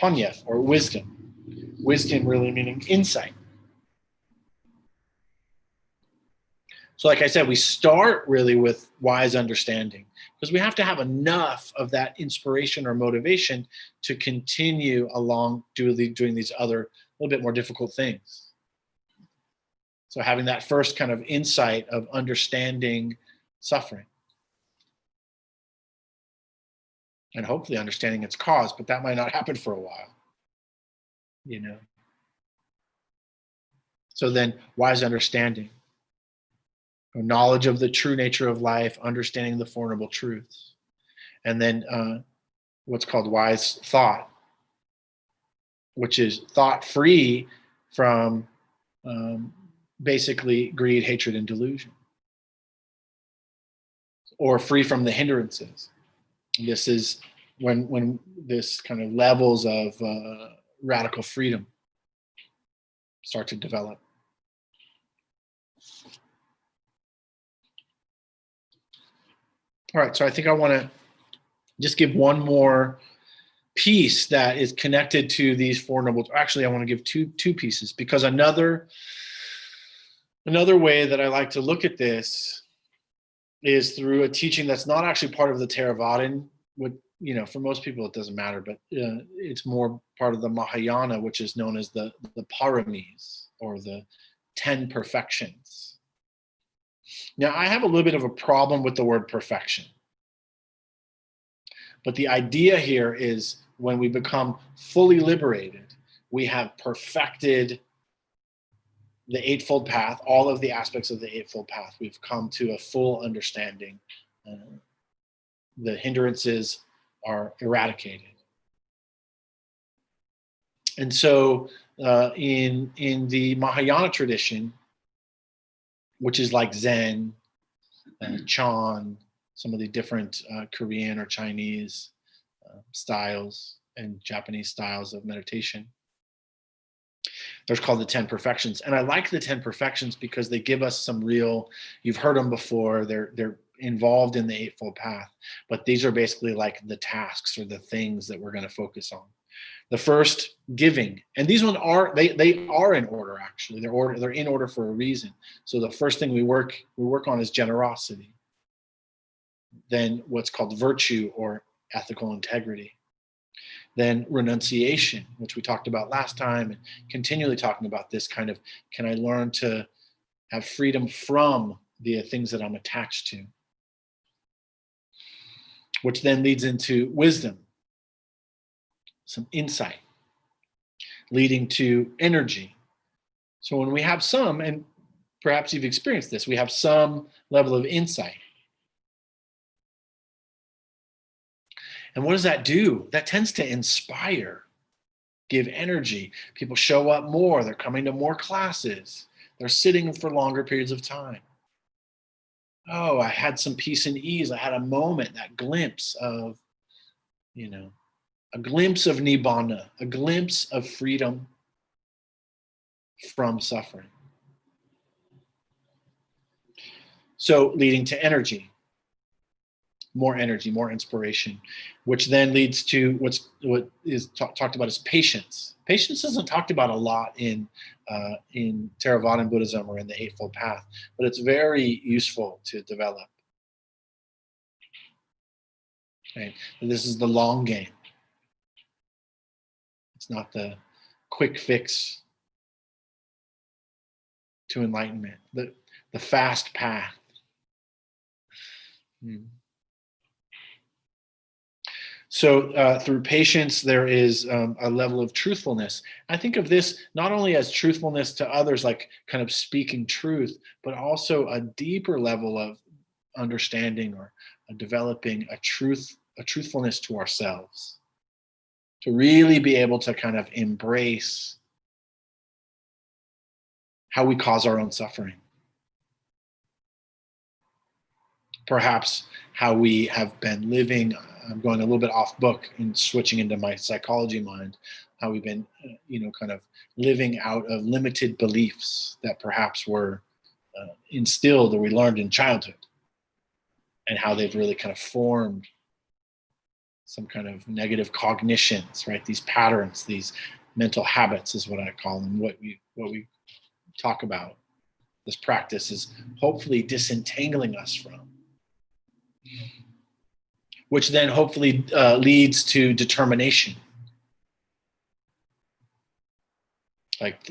panya, or wisdom. Wisdom really meaning insight. So like I said, we start really with wise understanding, because we have to have enough of that inspiration or motivation to continue along doing these other, a little bit more difficult things. So having that first kind of insight of understanding suffering, and hopefully understanding its cause, but that might not happen for a while, you know. So then wise understanding, knowledge of the true nature of life, understanding the Four Noble Truths, and then what's called wise thought, which is thought free from basically greed, hatred, and delusion, or free from the hindrances. This is when this kind of levels of radical freedom start to develop. All right, so I think I want to just give one more piece that is connected to these Four Noble. Actually, I want to give two pieces, because another way that I like to look at this is through a teaching that's not actually part of the Theravadan. For most people it doesn't matter, but it's more part of the Mahayana, which is known as the Paramis, or the 10 perfections. Now, I have a little bit of a problem with the word perfection. But the idea here is when we become fully liberated, we have perfected the Eightfold Path, all of the aspects of the Eightfold Path. We've come to a full understanding. The hindrances are eradicated. And so in the Mahayana tradition, which is like Zen, Chan, some of the different Korean or Chinese styles and Japanese styles of meditation, they're called the 10 perfections. And I like the 10 perfections because they give us some real, you've heard them before, they're involved in the Eightfold Path, but these are basically like the tasks or the things that we're going to focus on. The first, giving, and these ones are they are in order. Actually, they're in order for a reason. So the first thing we work on is generosity. Then what's called virtue or ethical integrity. Then renunciation, which we talked about last time, and continually talking about this kind of, can I learn to have freedom from the things that I'm attached to? Which then leads into wisdom, some insight, leading to energy. So when we have some, and perhaps you've experienced this, we have some level of insight. And what does that do? That tends to inspire, give energy. People show up more, they're coming to more classes, they're sitting for longer periods of time. Oh, I had some peace and ease. I had a moment, that glimpse of, a glimpse of nibbana, a glimpse of freedom from suffering. So leading to energy, more inspiration, which then leads to what is talked about as patience. Patience isn't talked about a lot in Theravadan Buddhism or in the Eightfold Path, but it's very useful to develop. Okay? And this is the long game. It's not the quick fix to enlightenment, the fast path. So through patience, there is a level of truthfulness. I think of this not only as truthfulness to others, like kind of speaking truth, but also a deeper level of understanding or developing a truthfulness to ourselves, to really be able to kind of embrace how we cause our own suffering. Perhaps how we have been living. I'm going a little bit off book and switching into my psychology mind, how we've been, kind of living out of limited beliefs that perhaps were instilled or we learned in childhood, and how they've really kind of formed some kind of negative cognitions, right? These patterns, these mental habits is what I call them. What we talk about. This practice is hopefully disentangling us from, which then hopefully leads to determination. Like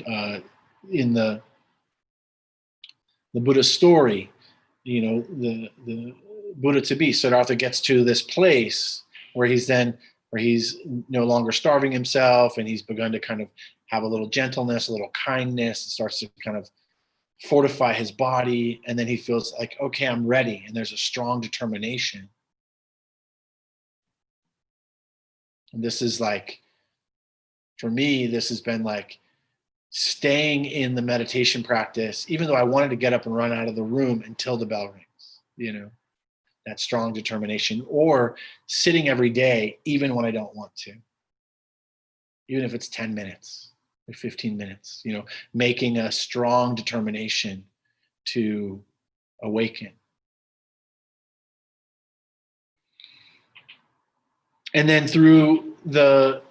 in the Buddha story, you know, the Buddha to be, Siddhartha gets to this place where he's no longer starving himself, and he's begun to kind of have a little gentleness, a little kindness. It starts to kind of fortify his body, and then he feels like, okay, I'm ready, and there's a strong determination. And this is like, for me, this has been like staying in the meditation practice, even though I wanted to get up and run out of the room until the bell rings, you know, that strong determination, or sitting every day, even when I don't want to, even if it's 10 minutes or 15 minutes, you know, making a strong determination to awaken. And then through the,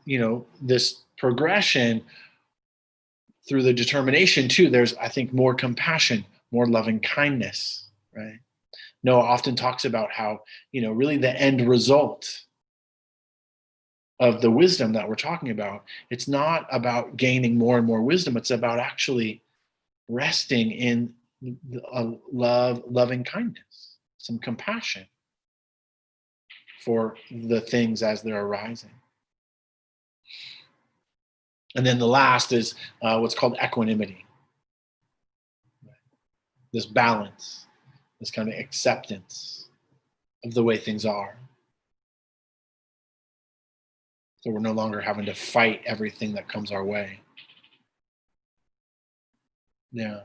you know, this progression, through the determination too, there's, I think, more compassion, more loving kindness, right? Noah often talks about how, you know, really the end result of the wisdom that we're talking about, it's not about gaining more and more wisdom. It's about actually resting in a loving kindness, some compassion for the things as they're arising. And then the last is what's called equanimity. This balance, this kind of acceptance of the way things are. So we're no longer having to fight everything that comes our way. Yeah.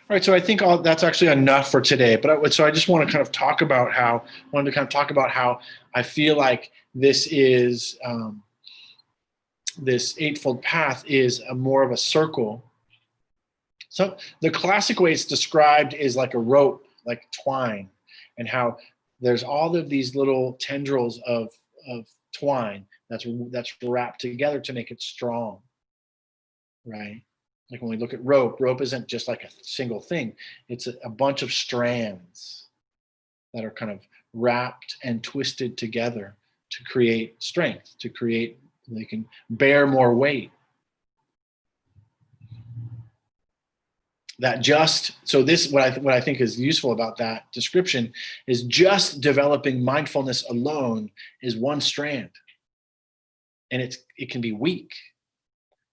All right, so I think that's actually enough for today. But so I just want to kind of talk about how I feel like this is this Eightfold Path is more of a circle. So the classic way it's described is like a rope, like twine, and how there's all of these little tendrils of twine that's wrapped together to make it strong, right? Like when we look at rope isn't just like a single thing. It's a bunch of strands that are kind of wrapped and twisted together to create strength, they can bear more weight. What I think is useful about that description is just developing mindfulness alone is one strand, and it can be weak.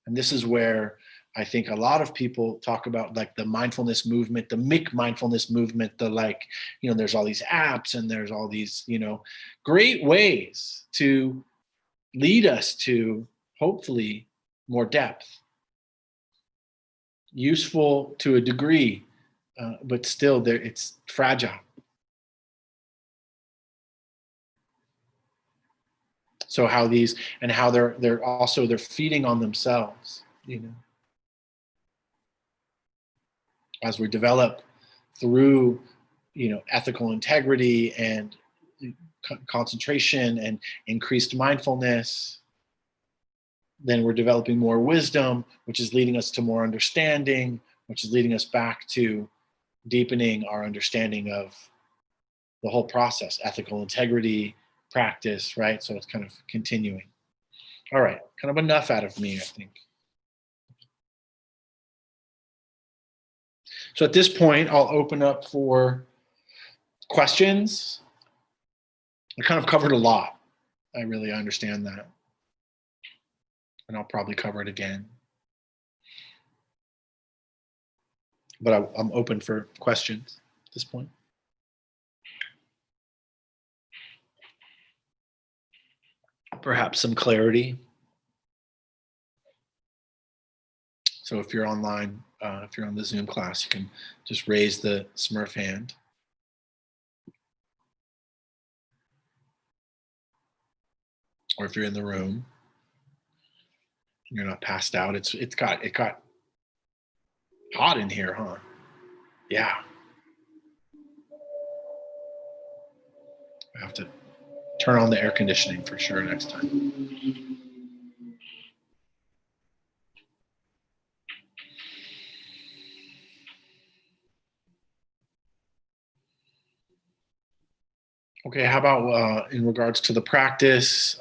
And this is where I think a lot of people talk about like the mindfulness movement, the MIC mindfulness movement, the like, you know, there's all these apps and there's all these, you know, great ways to lead us to hopefully more depth. Useful to a degree, but still it's fragile. So how they're feeding on themselves, you know, as we develop through, you know, ethical integrity and concentration and increased mindfulness. Then we're developing more wisdom, which is leading us to more understanding, which is leading us back to deepening our understanding of the whole process, ethical integrity, practice, right? So it's kind of continuing. All right, kind of enough out of me, I think. So at this point, I'll open up for questions. I kind of covered a lot. I really understand that. And I'll probably cover it again. But I'm open for questions at this point. Perhaps some clarity. So if you're online, if you're on the Zoom class, you can just raise the Smurf hand. Or if you're in the room, you're not passed out. It got hot in here, huh? Yeah. to turn on the air conditioning for sure next time. Okay, how about in regards to the practice,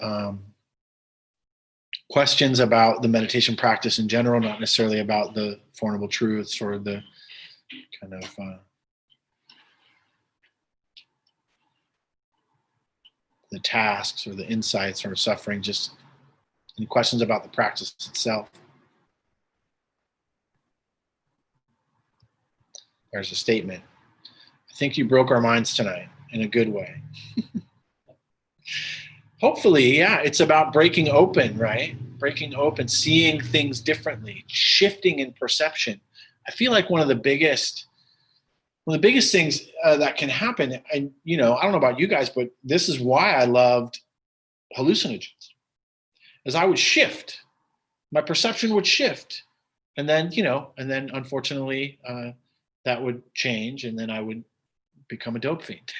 questions about the meditation practice in general, not necessarily about the Four Noble Truths or the kind of the tasks or the insights or suffering, just any questions about the practice itself. There's a statement. I think you broke our minds tonight in a good way. Hopefully, yeah, it's about breaking open, right? Breaking open, seeing things differently, shifting in perception. I feel like one of the biggest things that can happen, and I don't know about you guys, but this is why I loved hallucinogens, is I would shift, my perception would shift, and then unfortunately that would change, and then I would become a dope fiend,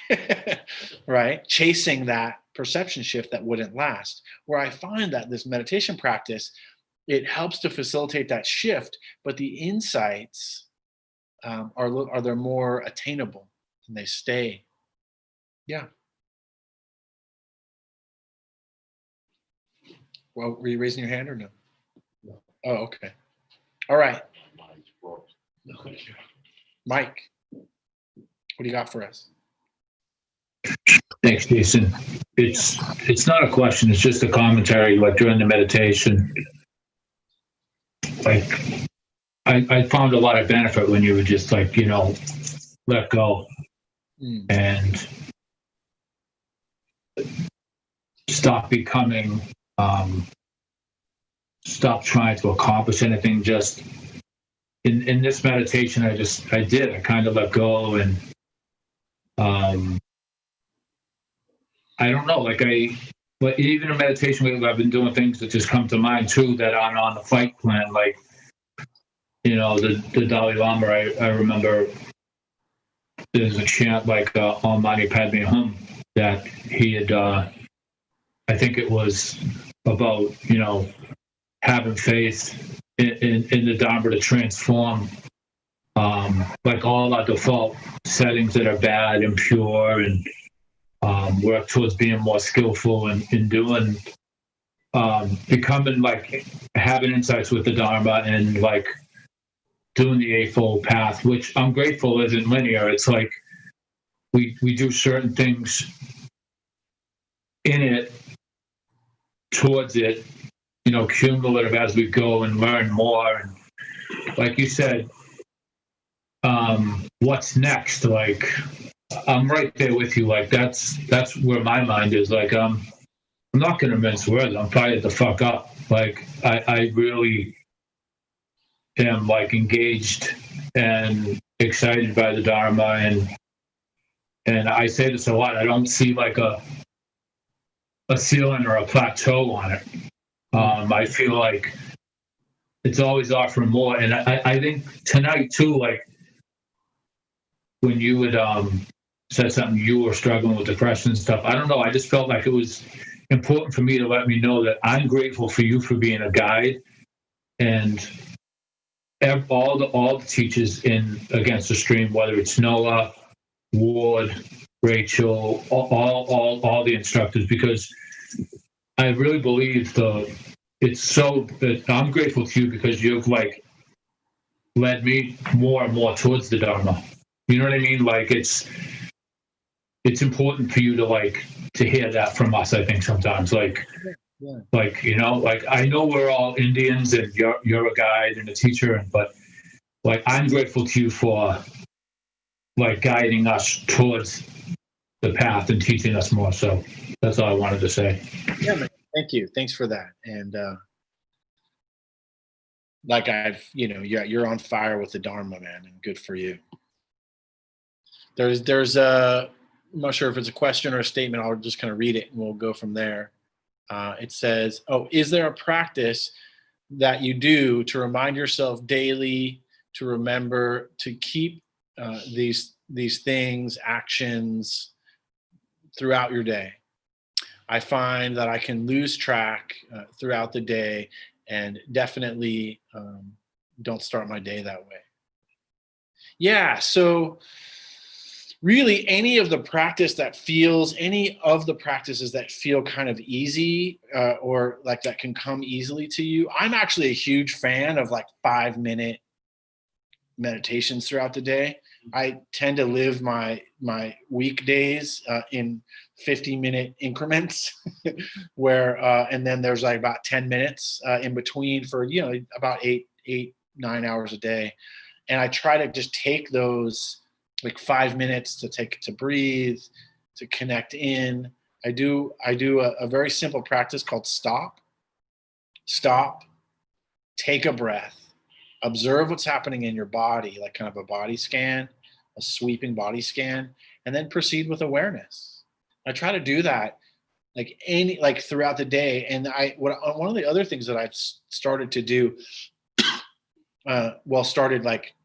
right? Chasing that perception shift that wouldn't last. Where I find that this meditation practice, it helps to facilitate that shift, but the insights are they more attainable and they stay. Yeah. Well, were you raising your hand or no? No. Oh, okay. All right. Mine's broke. Mike, what do you got for us? Thanks, Jason. It's not a question, it's just a commentary. Like during the meditation, like I found a lot of benefit when you would just let go and stop becoming stop trying to accomplish anything. Just in this meditation, I kind of let go, and I don't know, but even in meditation, I've been doing things that just come to mind too that aren't on the fight plan. Like, the Dalai Lama, I remember there's a chant like Om Mani Padme Hum that he had, I think it was about, having faith in the Dharma to transform all our default settings that are bad and pure, and work towards being more skillful in doing, becoming having insights with the Dharma and doing the Eightfold Path, which I'm grateful isn't linear. It's like we do certain things in it, towards it, cumulative as we go and learn more. And like you said, what's next? I'm right there with you. That's where my mind is. I'm not going to mince words. I'm fired the fuck up. I really am engaged and excited by the Dharma, and I say this a lot. I don't see a ceiling or a plateau on it. I feel like it's always offering more, and I think tonight too, when you would said something, you were struggling with depression and stuff. I don't know. I just felt like it was important for me to let me know that I'm grateful for you for being a guide, and all the teachers in Against the Stream, whether it's Noah, Ward, Rachel, all the instructors, because I really believe I'm grateful to you because you've led me more and more towards the Dharma. You know what I mean? It's important for you to hear that from us. I think sometimes, I know we're all Indians and you're a guide and a teacher, but I'm grateful to you for guiding us towards the path and teaching us more. So that's all I wanted to say. Yeah, man. Thank you. Thanks for that. And you're on fire with the Dharma, man, and good for you. There's I'm not sure if it's a question or a statement. I'll just kind of read it and we'll go from there. It says, is there a practice that you do to remind yourself daily to remember to keep these things, actions, throughout your day. I find that I can lose track throughout the day, and definitely don't start my day that way. Yeah, so really any of the practices that feel kind of easy or like that can come easily to you. I'm actually a huge fan of like 5-minute meditations throughout the day. I tend to live my weekdays in 50-minute increments where and then there's like about 10 minutes in between for about 9 hours a day. And I try to just take those like 5 minutes to breathe, to connect in. I do a very simple practice called stop, take a breath, observe what's happening in your body, like kind of a body scan, a sweeping body scan, and then proceed with awareness. I try to do that like throughout the day. And one of the other things that I've started to do, started like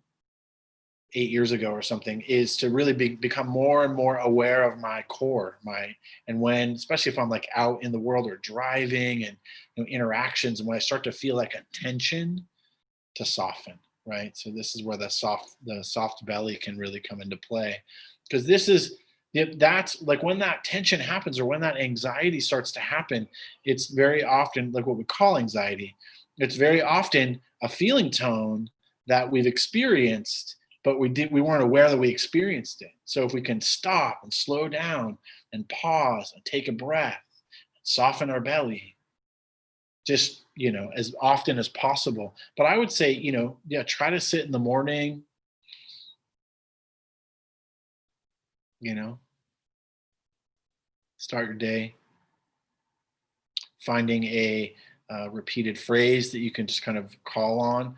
8 years ago or something, is to really become more and more aware of my core, especially if I'm like out in the world or driving and interactions, and when I start to feel like a tension, to soften, right? So this is where the soft belly can really come into play, because that's like when that tension happens or when that anxiety starts to happen, it's very often like what we call anxiety. It's very often a feeling tone that we've experienced, but we weren't aware that we experienced it. So if we can stop and slow down and pause and take a breath, and soften our belly, just, as often as possible. But I would say, try to sit in the morning, start your day, finding a repeated phrase that you can just kind of call on,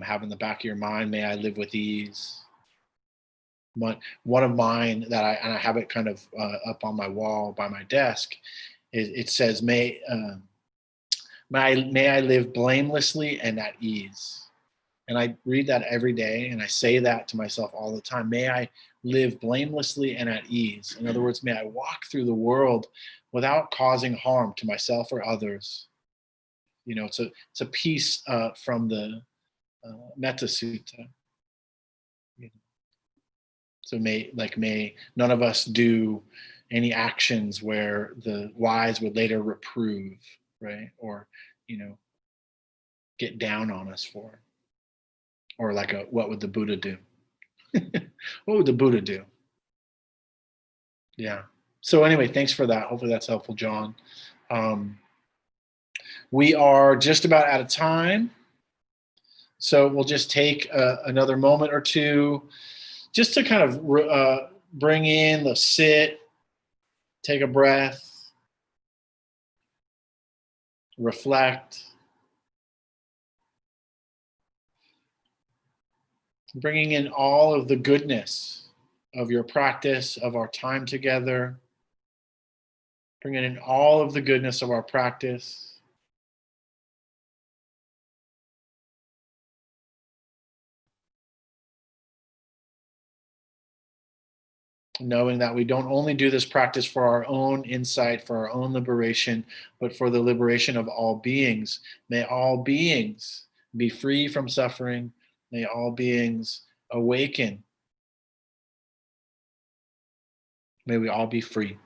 have in the back of your mind, may I live with ease. One of mine that I have it kind of up on my wall by my desk, it says, may I live blamelessly and at ease. And I read that every day, and I say that to myself all the time. May I live blamelessly and at ease. In other words, may I walk through the world without causing harm to myself or others. It's a piece from the Metta Sutta. So may none of us do any actions where the wise would later reprove, right? Or, get down on us for. Or like what would the Buddha do? What would the Buddha do? Yeah. So anyway, thanks for that. Hopefully that's helpful, John. We are just about out of time. So we'll just take another moment or two just to kind of bring in the sit, take a breath, reflect. Bringing in all of the goodness of your practice, of our time together. Bringing in all of the goodness of our practice. Knowing that we don't only do this practice for our own insight, for our own liberation, but for the liberation of all beings. May all beings be free from suffering. May all beings awaken. May we all be free.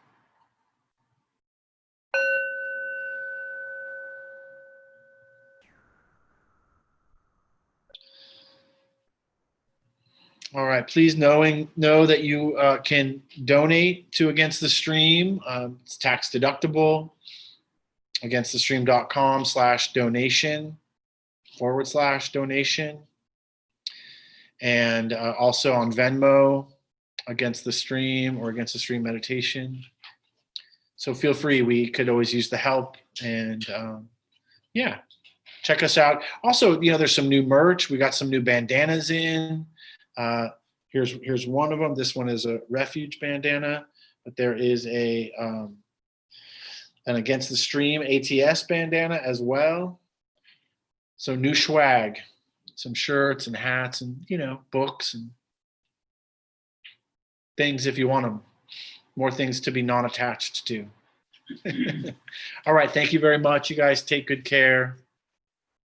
All right. Please know that you can donate to Against the Stream. It's tax deductible. AgainstTheStream.com/donation/donation. And also on Venmo, Against the Stream or Against the Stream Meditation. So feel free. We could always use the help. And check us out. Also, there's some new merch. We got some new bandanas in. Here's one of them. This one is a refuge bandana, but there is an Against the Stream ATS bandana as well. So new swag, some shirts and hats and books and things if you want them. more things to be non-attached to. All right. Thank you very much. You guys take good care.